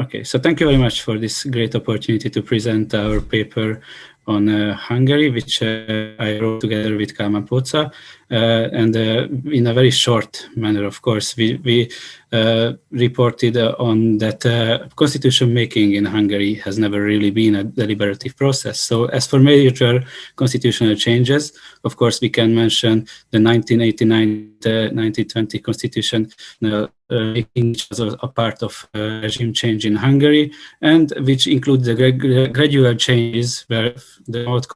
Okay, so thank you very much for this great opportunity to present our paper on Hungary, which I wrote together with Kalman Poca, and in a very short manner, of course, we reported on that constitution making in Hungary has never really been a deliberative process. So as for major constitutional changes, of course, we can mention the 1989-1920 constitution making, which was a part of regime change in Hungary, and which includes the gradual changes where the old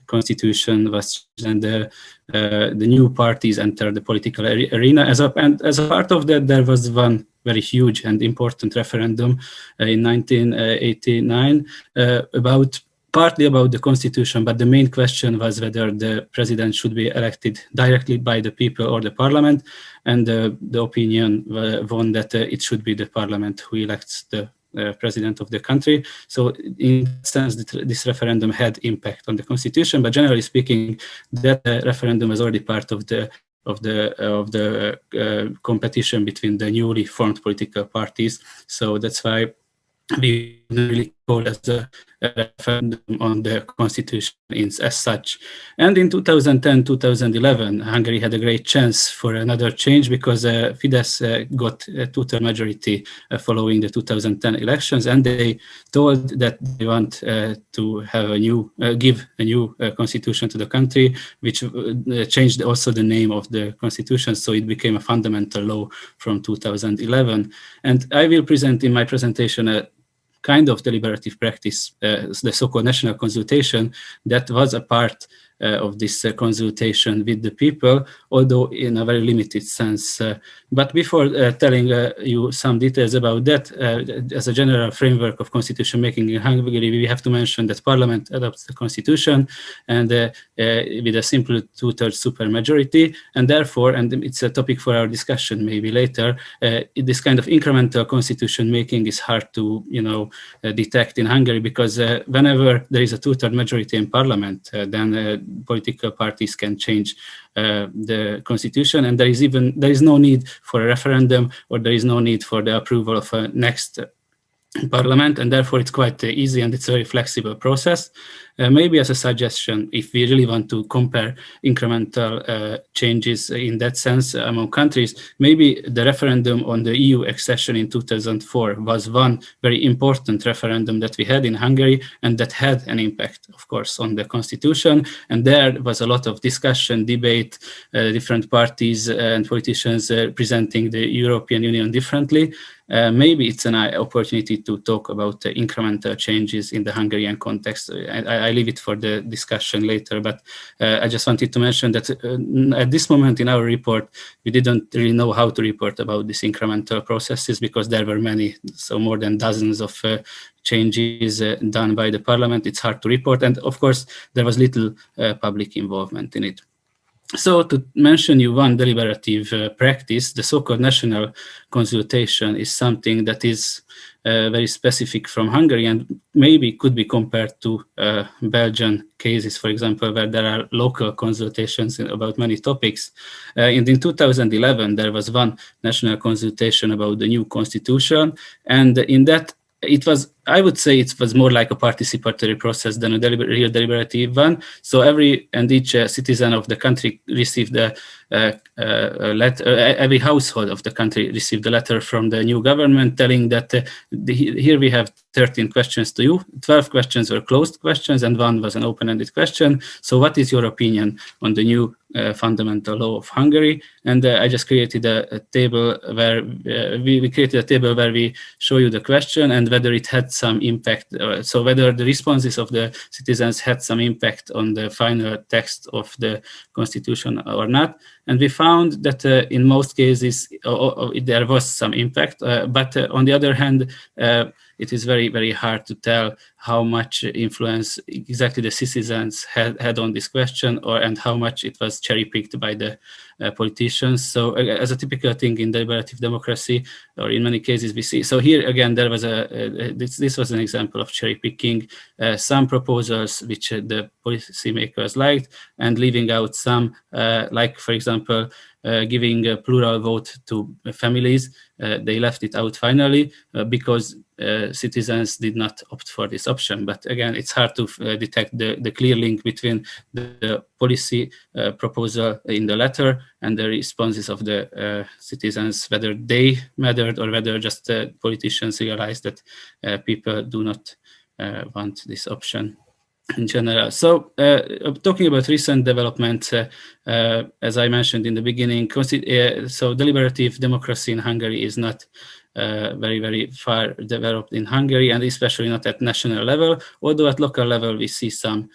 constitution was changed and the new parties entered the political arena. And as a part of that, there was one very huge and important referendum in 1989 partly about the constitution, but the main question was whether the president should be elected directly by the people or the parliament, and the opinion won that it should be the parliament who elects the president of the country. So in that sense, this referendum had impact on the constitution, but generally speaking, that referendum is already part of the competition between the newly formed political parties. So that's why we really call as a referendum on the constitution as such. And in 2010-2011, Hungary had a great chance for another change because Fidesz got a two-third majority following the 2010 elections, and they told that they want to have give a new constitution to the country, which changed also the name of the constitution, so it became a fundamental law from 2011. And I will present in my presentation a kind of deliberative practice, the so-called national consultation, that was a part of this consultation with the people, although in a very limited sense. But before telling you some details about that, as a general framework of constitution making in Hungary, we have to mention that Parliament adopts the constitution and with a simple two-thirds supermajority, and therefore, and it's a topic for our discussion maybe later, this kind of incremental constitution making is hard to detect in Hungary, because whenever there is a two-thirds majority in Parliament, then political parties can change the constitution, and there is no need for a referendum, or there is no need for the approval of a next parliament, and therefore it's quite easy and it's a very flexible process. Maybe as a suggestion, if we really want to compare incremental changes in that sense among countries, maybe the referendum on the EU accession in 2004 was one very important referendum that we had in Hungary, and that had an impact, of course, on the constitution. And there was a lot of discussion, debate, different parties and politicians presenting the European Union differently. Maybe it's an opportunity to talk about incremental changes in the Hungarian context. I leave it for the discussion later, but I just wanted to mention that at this moment in our report, we didn't really know how to report about these incremental processes, because there were many, so more than dozens of changes done by the parliament. It's hard to report, and of course, there was little public involvement in it. So to mention you one deliberative practice, the so-called national consultation is something that is very specific from Hungary, and maybe could be compared to Belgian cases, for example, where there are local consultations about many topics. And in 2011, there was one national consultation about the new constitution, and in that I would say it was more like a participatory process than a real deliberative one. So each citizen of the country received a letter, every household of the country received a letter from the new government telling that here we have 13 questions to you, 12 questions were closed questions, and one was an open-ended question. So what is your opinion on the new fundamental law of Hungary? And I just created a table where we created a table where we show you the question and whether it had some impact, so whether the responses of the citizens had some impact on the final text of the constitution or not. And we found that in most cases there was some impact, but on the other hand, it is very, very hard to tell how much influence exactly the citizens had on this question, and how much it was cherry-picked by the politicians. So as a typical thing in deliberative democracy, or in many cases we see. So here again, there was this was an example of cherry picking some proposals which the policymakers liked, and leaving out some, like for example, giving a plural vote to families. They left it out finally because citizens did not opt for this option. But again, it's hard to detect the clear link between the policy proposal in the letter and the responses of the citizens, whether they mattered or whether just politicians realized that people do not want this option in general. So talking about recent developments, as I mentioned in the beginning, so deliberative democracy in Hungary is not very far developed in Hungary, and especially not at national level, although at local level we see some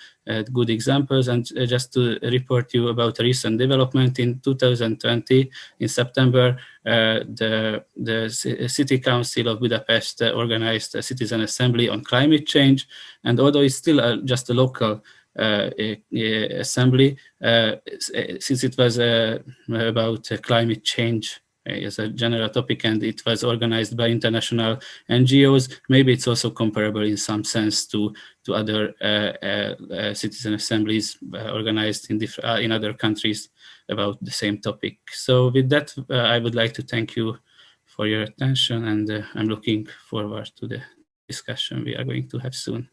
good examples. And just to report you about a recent development, in 2020, in September, the City Council of Budapest organized a citizen assembly on climate change. And although it's still just a local assembly, since it was about climate change as a general topic, and it was organized by international NGOs, maybe it's also comparable in some sense to other citizen assemblies organized in other countries about the same topic. So with that, I would like to thank you for your attention, and I'm looking forward to the discussion we are going to have soon.